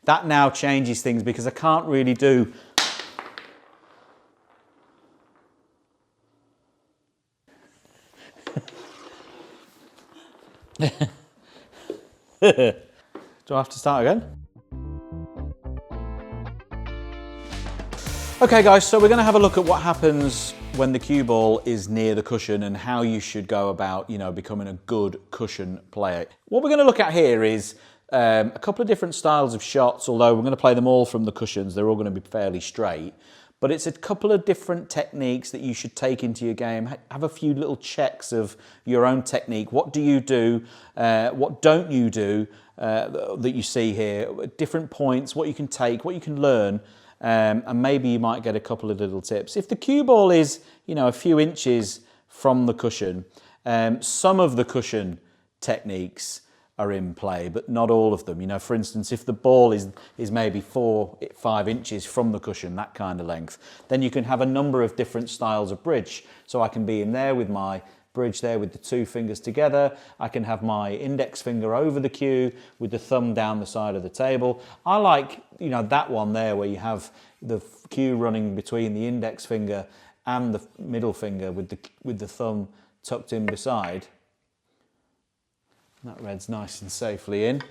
That now changes things because I can't really do... Do I have to start again? Okay guys, so we're going to have a look at what happens when the cue ball is near the cushion and how you should go about, becoming a good cushion player. What we're going to look at here is a couple of different styles of shots, although we're going to play them all from the cushions. They're all going to be fairly straight. But it's a couple of different techniques that you should take into your game. Have a few little checks of your own technique. What do you do? What don't you do that you see here? Different points, what you can take, what you can learn. And maybe you might get a couple of little tips. If the cue ball is, a few inches from the cushion, some of the cushion techniques are in play, but not all of them. For instance, if the ball is maybe 4-5 inches from the cushion, that kind of length, then you can have a number of different styles of bridge. So I can be in there with my bridge there with the two fingers together. I can have my index finger over the cue with the thumb down the side of the table. I like, that one there where you have the cue running between the index finger and the middle finger with the thumb tucked in beside. That red's nice and safely in.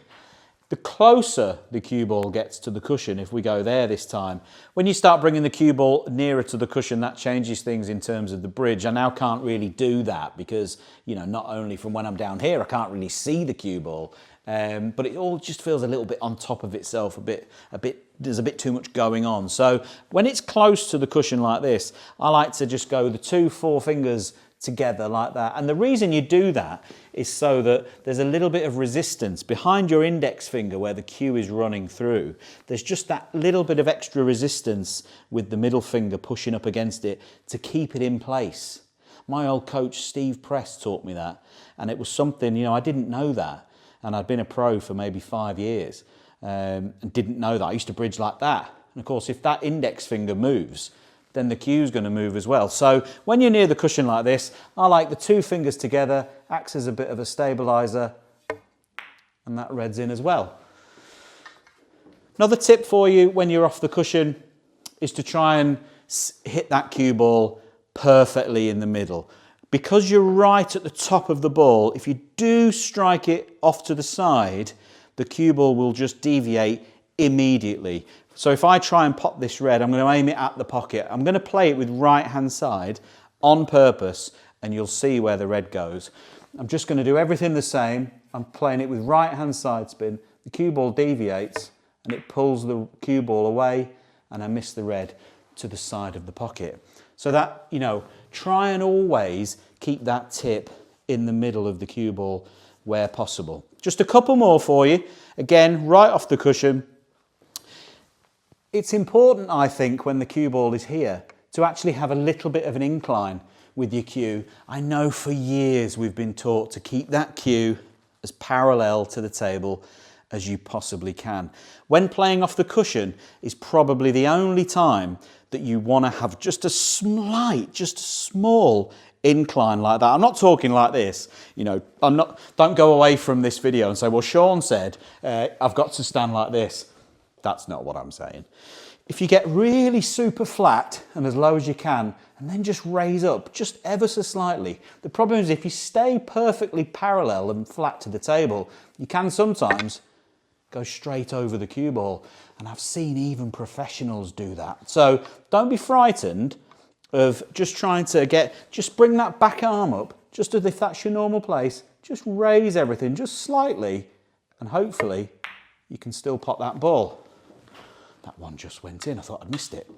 The closer the cue ball gets to the cushion, if we go there this time, when you start bringing the cue ball nearer to the cushion, that changes things in terms of the bridge. I now can't really do that because, not only from when I'm down here, I can't really see the cue ball, but it all just feels a little bit on top of itself, there's a bit too much going on. So when it's close to the cushion like this, I like to just go the 2 forefingers together like that. And the reason you do that is so that there's a little bit of resistance behind your index finger where the cue is running through. There's just that little bit of extra resistance with the middle finger pushing up against it to keep it in place. My old coach Steve Press taught me that, and it was something, I didn't know that, and I'd been a pro for maybe 5 years and didn't know that. I used to bridge like that, and of course if that index finger moves, then the cue's going to move as well. So when you're near the cushion like this, I like the 2 fingers together, acts as a bit of a stabilizer, and that red's in as well. Another tip for you when you're off the cushion is to try and hit that cue ball perfectly in the middle. Because you're right at the top of the ball, if you do strike it off to the side, the cue ball will just deviate immediately. So if I try and pop this red, I'm going to aim it at the pocket. I'm going to play it with right hand side on purpose, and you'll see where the red goes. I'm just going to do everything the same. I'm playing it with right hand side spin. The cue ball deviates and it pulls the cue ball away, and I miss the red to the side of the pocket. So that, try and always keep that tip in the middle of the cue ball where possible. Just a couple more for you. Again, right off the cushion. It's important, I think, when the cue ball is here, to actually have a little bit of an incline with your cue. I know for years we've been taught to keep that cue as parallel to the table as you possibly can. When playing off the cushion is probably the only time that you want to have just a small incline like that. I'm not talking like this, don't go away from this video and say, well, Sean said I've got to stand like this. That's not what I'm saying. If you get really super flat and as low as you can, and then just raise up just ever so slightly. The problem is if you stay perfectly parallel and flat to the table, you can sometimes go straight over the cue ball. And I've seen even professionals do that. So don't be frightened of just trying to just bring that back arm up, just as if that's your normal place. Just raise everything just slightly, and hopefully you can still pop that ball. That one just went in. I thought I'd missed it.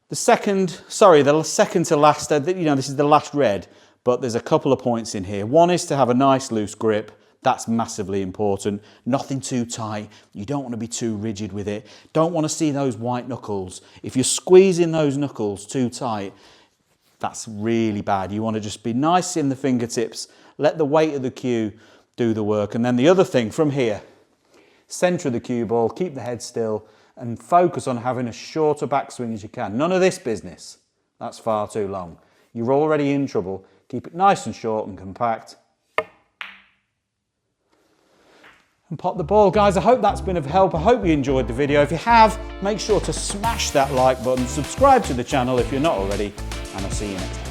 The second to last, this is the last red, but there's a couple of points in here. One is to have a nice loose grip. That's massively important. Nothing too tight. You don't want to be too rigid with it. Don't want to see those white knuckles. If you're squeezing those knuckles too tight, that's really bad. You want to just be nice in the fingertips. Let the weight of the cue do the work. And then the other thing from here, center of the cue ball, keep the head still, and focus on having as short a backswing as you can. None of this business. That's far too long. You're already in trouble. Keep it nice and short and compact. and pop the ball. Guys, I hope that's been of help. I hope you enjoyed the video. If you have, make sure to smash that like button, subscribe to the channel if you're not already, and I'll see you next time.